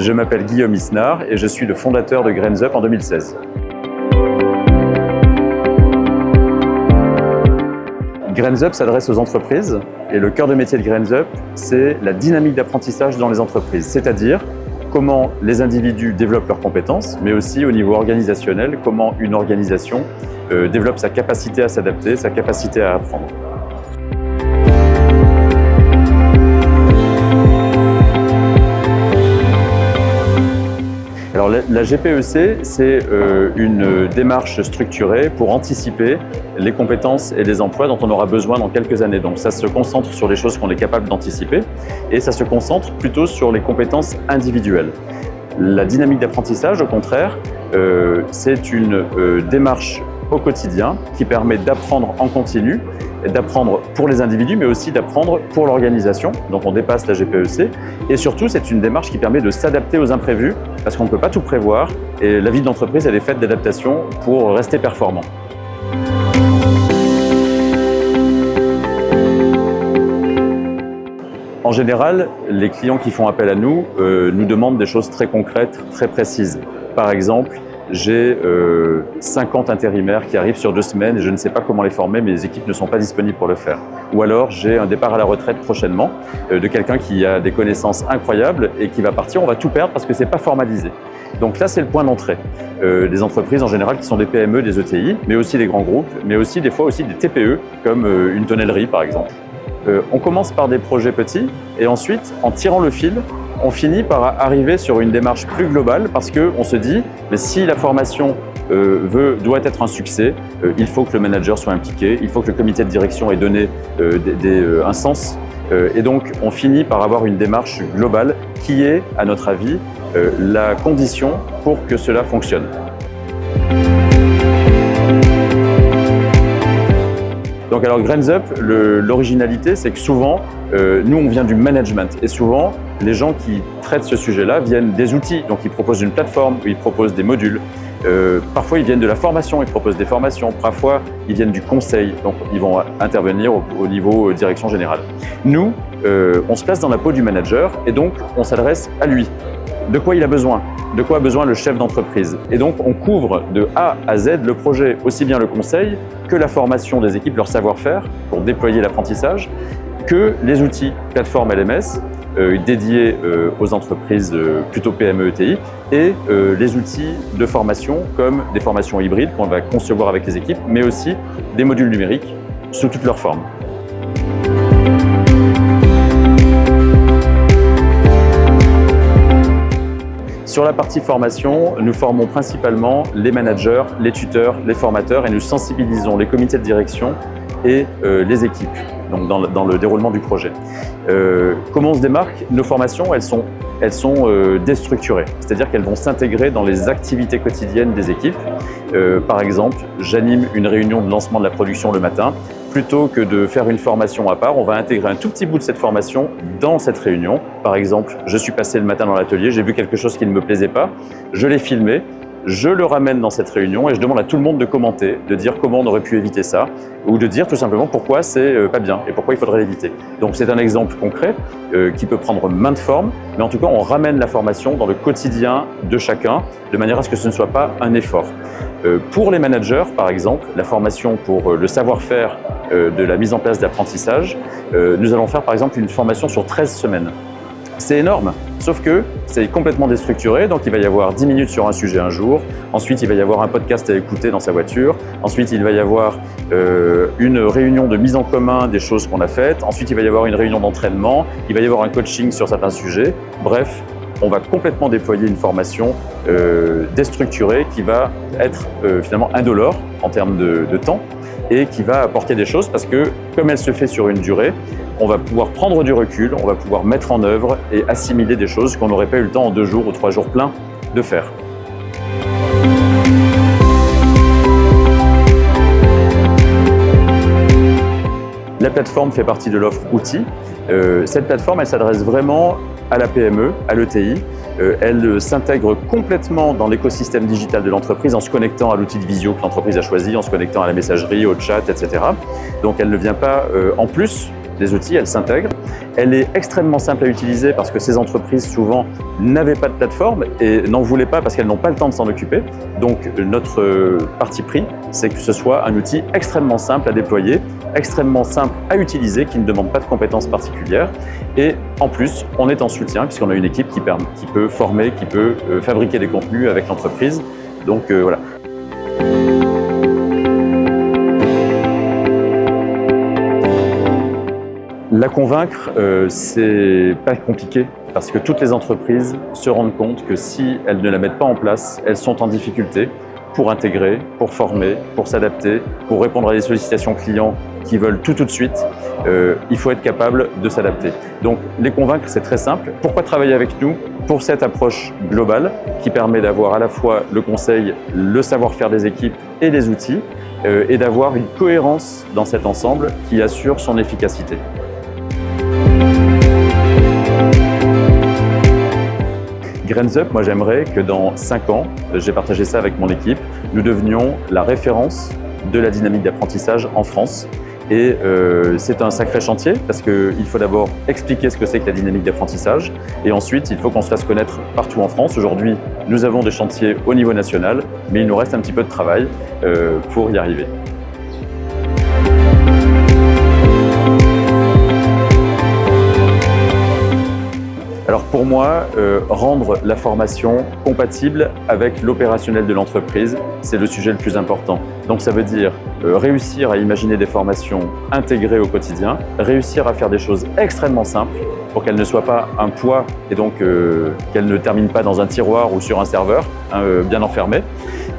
Je m'appelle Guillaume Isnard et je suis le fondateur de Grains Up en 2016. Grains Up s'adresse aux entreprises et le cœur de métier de Grains Up, c'est la dynamique d'apprentissage dans les entreprises, c'est-à-dire comment les individus développent leurs compétences, mais aussi au niveau organisationnel, comment une organisation développe sa capacité à s'adapter, sa capacité à apprendre. Alors, la GPEC, c'est une démarche structurée pour anticiper les compétences et les emplois dont on aura besoin dans quelques années. Donc ça se concentre sur les choses qu'on est capable d'anticiper et ça se concentre plutôt sur les compétences individuelles. La dynamique d'apprentissage, au contraire, c'est une démarche au quotidien qui permet d'apprendre en continu, d'apprendre pour les individus, mais aussi d'apprendre pour l'organisation. Donc on dépasse la GPEC. Et surtout, c'est une démarche qui permet de s'adapter aux imprévus, parce qu'on ne peut pas tout prévoir. Et la vie de l'entreprise, elle est faite d'adaptation pour rester performant. En général, les clients qui font appel à nous nous demandent des choses très concrètes, très précises. Par exemple, j'ai 50 intérimaires qui arrivent sur 2 semaines et je ne sais pas comment les former, mais les équipes ne sont pas disponibles pour le faire. Ou alors j'ai un départ à la retraite prochainement de quelqu'un qui a des connaissances incroyables et qui va partir, on va tout perdre parce que ce n'est pas formalisé. Donc là, c'est le point d'entrée. Les entreprises en général qui sont des PME, des ETI, mais aussi des grands groupes, mais aussi des fois aussi des TPE, comme une tonnellerie par exemple. On commence par des projets petits et ensuite, en tirant le fil, on finit par arriver sur une démarche plus globale parce qu'on se dit, mais si la formation doit être un succès, il faut que le manager soit impliqué, il faut que le comité de direction ait donné un sens. Et donc, on finit par avoir une démarche globale qui est, à notre avis, la condition pour que cela fonctionne. Donc alors Grains Up, l'originalité, c'est que souvent, nous on vient du management et souvent, les gens qui traitent ce sujet-là viennent des outils. Donc ils proposent une plateforme, ils proposent des modules. Parfois ils viennent de la formation, ils proposent des formations. Parfois ils viennent du conseil, donc ils vont intervenir au niveau direction générale. Nous, on se place dans la peau du manager et donc on s'adresse à lui. De quoi il a besoin? De quoi a besoin le chef d'entreprise? Et donc, on couvre de A à Z le projet, aussi bien le conseil que la formation des équipes, leur savoir-faire pour déployer l'apprentissage, que les outils plateforme LMS dédiés aux entreprises plutôt PME, ETI, et les outils de formation comme des formations hybrides qu'on va concevoir avec les équipes, mais aussi des modules numériques sous toutes leurs formes. Sur la partie formation, nous formons principalement les managers, les tuteurs, les formateurs et nous sensibilisons les comités de direction et les équipes donc dans le déroulement du projet. Comment on se démarque? Nos formations, elles sont déstructurées, c'est-à-dire qu'elles vont s'intégrer dans les activités quotidiennes des équipes. Par exemple, j'anime une réunion de lancement de la production le matin. Plutôt que de faire une formation à part, on va intégrer un tout petit bout de cette formation dans cette réunion. Par exemple, je suis passé le matin dans l'atelier, j'ai vu quelque chose qui ne me plaisait pas, je l'ai filmé, je le ramène dans cette réunion et je demande à tout le monde de commenter, de dire comment on aurait pu éviter ça, ou de dire tout simplement pourquoi c'est pas bien et pourquoi il faudrait l'éviter. Donc c'est un exemple concret qui peut prendre maintes formes, mais en tout cas on ramène la formation dans le quotidien de chacun, de manière à ce que ce ne soit pas un effort. Pour les managers, par exemple, la formation pour le savoir-faire de la mise en place d'apprentissage, nous allons faire par exemple une formation sur 13 semaines. C'est énorme, sauf que c'est complètement déstructuré, donc il va y avoir 10 minutes sur un sujet un jour, ensuite il va y avoir un podcast à écouter dans sa voiture, ensuite il va y avoir une réunion de mise en commun des choses qu'on a faites, ensuite il va y avoir une réunion d'entraînement, il va y avoir un coaching sur certains sujets, bref, on va complètement déployer une formation déstructurée qui va être finalement indolore en termes de temps et qui va apporter des choses parce que comme elle se fait sur une durée, on va pouvoir prendre du recul, on va pouvoir mettre en œuvre et assimiler des choses qu'on n'aurait pas eu le temps en 2 jours ou 3 jours pleins de faire. La plateforme fait partie de l'offre outils. Cette plateforme, elle s'adresse vraiment à la PME, à l'ETI. Elle s'intègre complètement dans l'écosystème digital de l'entreprise en se connectant à l'outil de visio que l'entreprise a choisi, en se connectant à la messagerie, au chat, etc. Donc elle ne vient pas en plus des outils, elle s'intègre. Elle est extrêmement simple à utiliser parce que ces entreprises souvent n'avaient pas de plateforme et n'en voulaient pas parce qu'elles n'ont pas le temps de s'en occuper. Donc notre parti pris, c'est que ce soit un outil extrêmement simple à déployer, extrêmement simple à utiliser, qui ne demande pas de compétences particulières. Et en plus, on est en soutien puisqu'on a une équipe qui peut former, qui peut fabriquer des contenus avec l'entreprise. Donc voilà. La convaincre, c'est pas compliqué parce que toutes les entreprises se rendent compte que si elles ne la mettent pas en place, elles sont en difficulté pour intégrer, pour former, pour s'adapter, pour répondre à des sollicitations clients qui veulent tout de suite. Il faut être capable de s'adapter. Donc les convaincre, c'est très simple. Pourquoi travailler avec nous? Pour cette approche globale qui permet d'avoir à la fois le conseil, le savoir-faire des équipes et les outils et d'avoir une cohérence dans cet ensemble qui assure son efficacité. GrainsUp, moi j'aimerais que dans 5 ans, j'ai partagé ça avec mon équipe, nous devenions la référence de la dynamique d'apprentissage en France. Et c'est un sacré chantier parce qu'il faut d'abord expliquer ce que c'est que la dynamique d'apprentissage et ensuite il faut qu'on se fasse connaître partout en France. Aujourd'hui, nous avons des chantiers au niveau national, mais il nous reste un petit peu de travail pour y arriver. Alors pour moi, rendre la formation compatible avec l'opérationnel de l'entreprise, c'est le sujet le plus important. Donc ça veut dire réussir à imaginer des formations intégrées au quotidien, réussir à faire des choses extrêmement simples pour qu'elles ne soient pas un poids et donc qu'elles ne terminent pas dans un tiroir ou sur un serveur bien enfermé.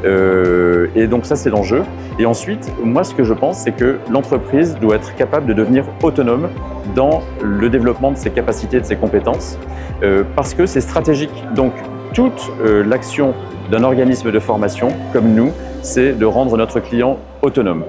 Et donc ça c'est l'enjeu. Et ensuite, moi ce que je pense, c'est que l'entreprise doit être capable de devenir autonome dans le développement de ses capacités et de ses compétences parce que c'est stratégique. Donc toute l'action d'un organisme de formation comme nous, c'est de rendre notre client autonome.